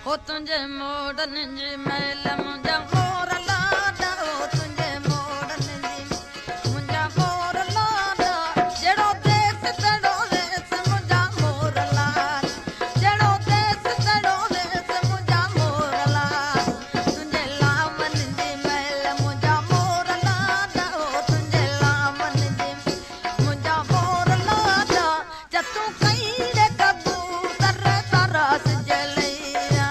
हो तुंहिंजे मोड़नि जी महिल मुंहिंजा मोर लाॾा हो तुंहिंजे मोड़नि जी मुंहिंजा मोर लाॾा जहिड़ो देस तहिड़ो वेस मुंहिंजा मोर लाॾा जहिड़ो देस तहिड़ो वेस मुंहिंजा मोर लाॾा तुंहिंजे लामनि जी महिल मुंहिंजा मोर लाॾा हो तुंहिंजे लामनि जी मुंहिंजा मोर लाॾा जा तूं कई रे कबूतर तरस जलैया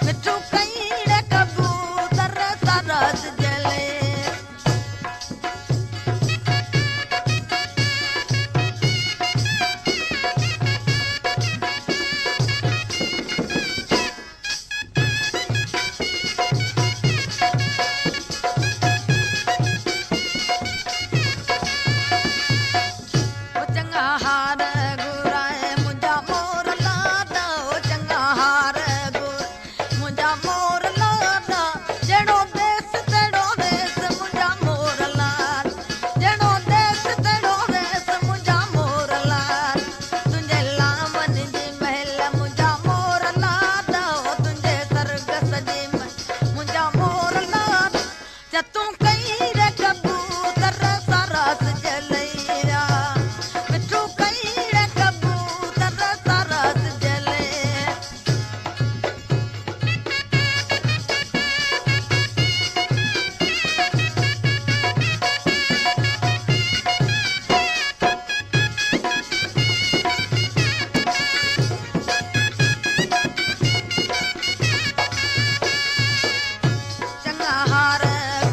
मिठू कई रे कबूतर तरस जले ओ चङा हार घुराए मुंहिंजा मोर लाॾा ओ चङा हार घुर मुंहिंजा मोर लाॾा जहिड़ो देस तहिड़ो वेस मुंहिंजा मोर लाॾा जहिड़ो देस तहिड़ो वेस मुंहिंजा मोर लाॾा तुंहिंजे लामनि जी महिल मुंहिंजा मोर लाॾा ओ तुंहिंजे सरगस जी मुंहिंजा मोर लाॾा जा तूं कई रे कबूतर सरस जलैया मिठू कई रे कबूतर तरस जले चङा हार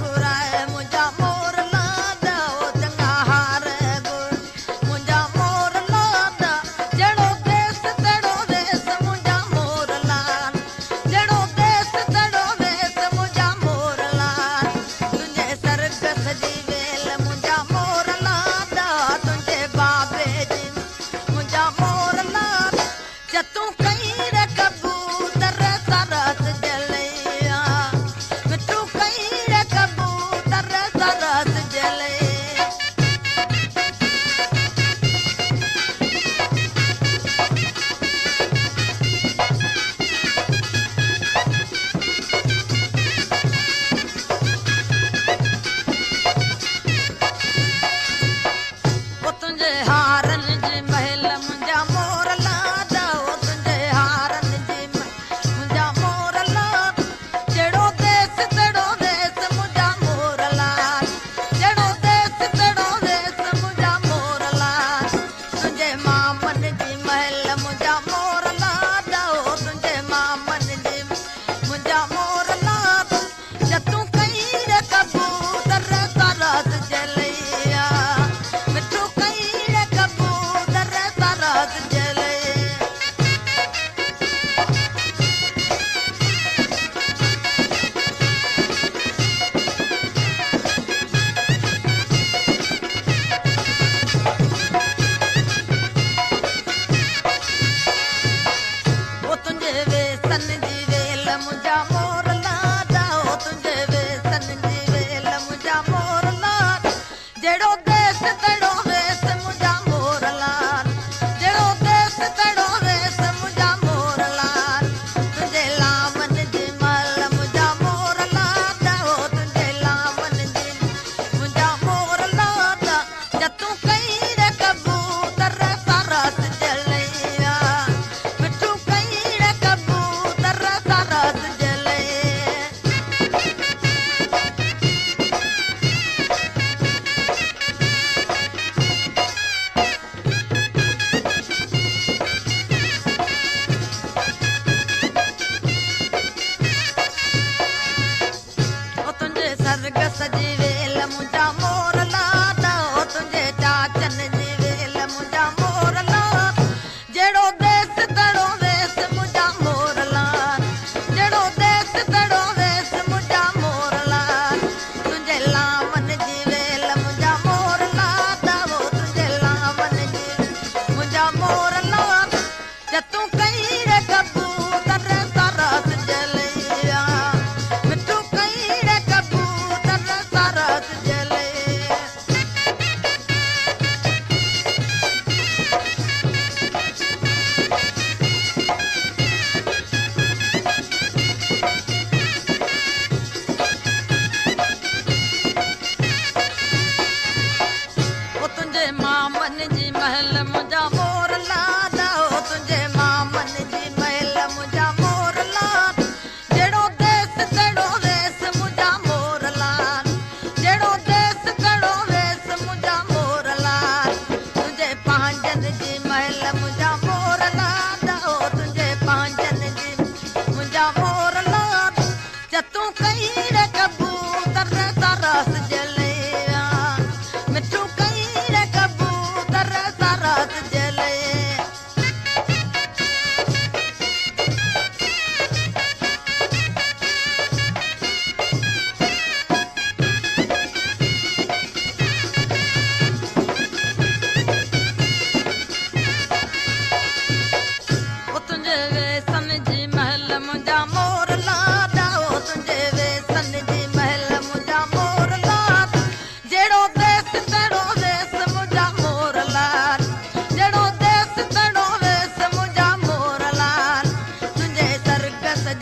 घुराए मुंहिंजा मोर लाॾा ओ चङा हार घुर मुंहिंजा मोर लाॾा जहिड़ो देस तहिड़ो वेस मुंहिंजा मोर लाॾा जहिड़ो देस तहिड़ो वेस मुंहिंजा मोर लाॾा तुंहिंजे सरगस जी वेल मुंहिंजा मोर लाॾा तुंहिंजे बाबे जी मुंहिंजा मोर लाॾा जा तूं कई रे कबूतर तरस जलैया मिठू कई रे कबूतर तरस जले ओ तुंहिंजे हारनि जी महिल मुंहिंजा मोर लाॾा ओ तुंहिंजे हारनि जी मुंहिंजा मोर लाॾा जहिड़ो देस तहिड़ो वेस मुंहिंजा मोर लाॾा जहिड़ो देस तहिड़ो वेस मुंहिंजा मोर लाॾा तुंहिंजे मामनि जी महिल मुंहिंजा मोर लाॾा ओ तुंहिंजे मामनि जी मुंहिंजा मोर लाॾा जा तूं कई रे कबूतर तरस जलैया मिठू कई रे कबूतर तरस जले ओ तुंहिंजे वेसन जी वेल मुंहिंजा मोर लाॾा ओ तुंहिंजे वेसन जी वेल मुंहिंजा मोर लाॾा जहिड़ो देस तहिड़ो वेस मुंहिंजा मोर लाॾा जहिड़ो देस तहिड़ो वेस मुंहिंजा मोर लाॾा तुंहिंजे लामनि जी महिल मुंहिंजा मोर लाॾा ओ तुंहिंजे लामनि जी मुंहिंजा मोर लाॾा जा तूं कई रे कबूतर तरस जलैया मिठू कई रे कबूतर तरस जले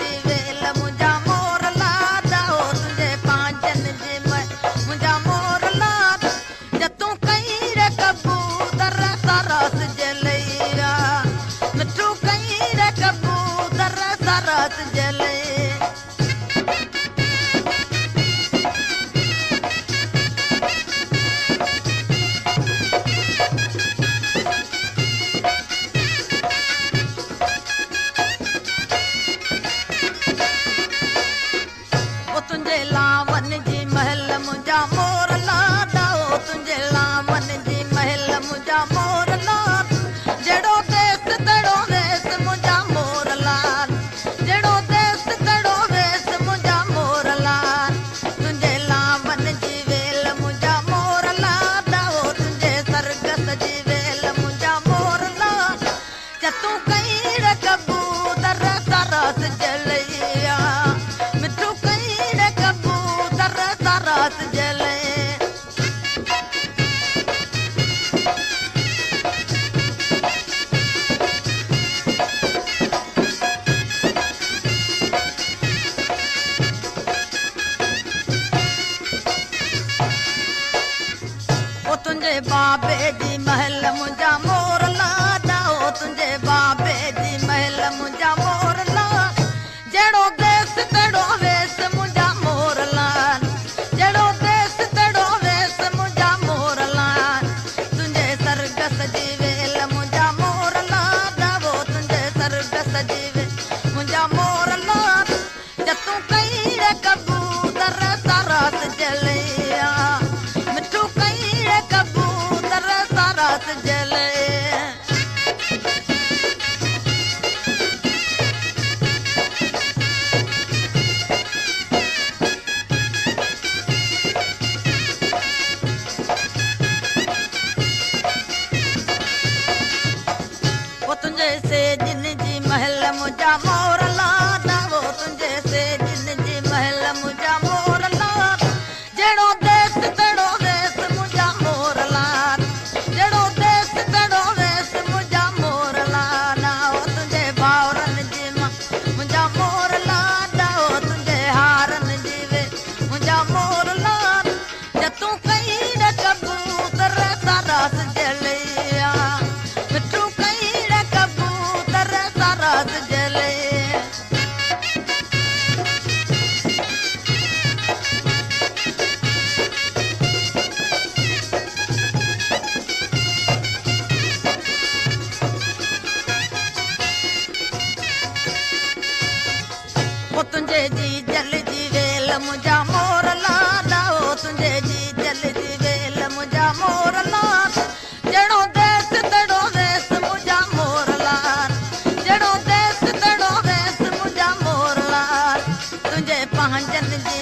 जी वेल मुंहिंजा मोर लाॾा हो तुंहिंजे पांचनि जी मुंहिंजा मोर लाॾा जतूं कई रे कबूतर सरस जे लैया मिठू कई रे कबूतर सरस जे लैया तुंहिंजे लावन जी महल मुंहिंजा मोर लाॾा हो तुंहिंजे लावन जी महल मुंहिंजा मोर लाॾा जहिड़ो देस तहिड़ो वेस मुंहिंजा मोर लाल जहिड़ो देस तहिड़ो वेस मुंहिंजा मोर लाल तुंहिंजे लावन जी वेल मुंहिंजा मोर लाॾा हो तुंहिंजे सरगस जी वेल मुंहिंजा मोर लाॾा जतूं कई रे कबूतर सरस जलैया मिठू कई रे कबूतर सरस जले ओ तुंहिंजे बाबे जी महल मुंहिंजा मोर लाॾा हो तुंहिंजे बाबे जी महल मुंहिंजा मोर लाॾा जहिड़ो देस तहिड़ो वेस मुंहिंजा मोर लाल जहिड़ो देस तहिड़ो वेस मुंहिंजा मोर लाल तुंहिंजे सरगस जी वेल मुंहिंजा मोर लाॾा हो तुंहिंजे सरगस जी वेल मुंहिंजा मोर लाॾा जतूं कई रे कबूतर सरस जलैया मिठू कई रे कबूतर सरस जले वो तुंहिंजे सेजिन जी महल मुंहिंजा मोर लाॾा वो तुंहिंजे सेजिन जी महल मुंहिंजा मोर लाॾा जहिड़ो देस तहिड़ो वेस मुंहिंजा मोर लाॾा जहिड़ो देस तहिड़ो वेस मुंहिंजा मोर लाॾा हो तुंहिंजे भाउरनि जी मुंहिंजा मोर लाॾा हो तुंहिंजे हारनि जी वे मुंहिंजा मोर लाॾा जतूं कई रे कबूतर सरस जलैया मिठू कई रे कबूतर सरस जले ओ तुंहिंजे जी जल जी वेल मुंहिंजा मोर लाॾा हो तुंहिंजे जी जल जी वेल मुंहिंजा मोर लाॾा जहिड़ो देस तहिड़ो वेस मुंहिंजा मोर लाल जहिड़ो देस तहिड़ो वेस मुंहिंजा मोर लाल तुंहिंजे पंहिंजनि जी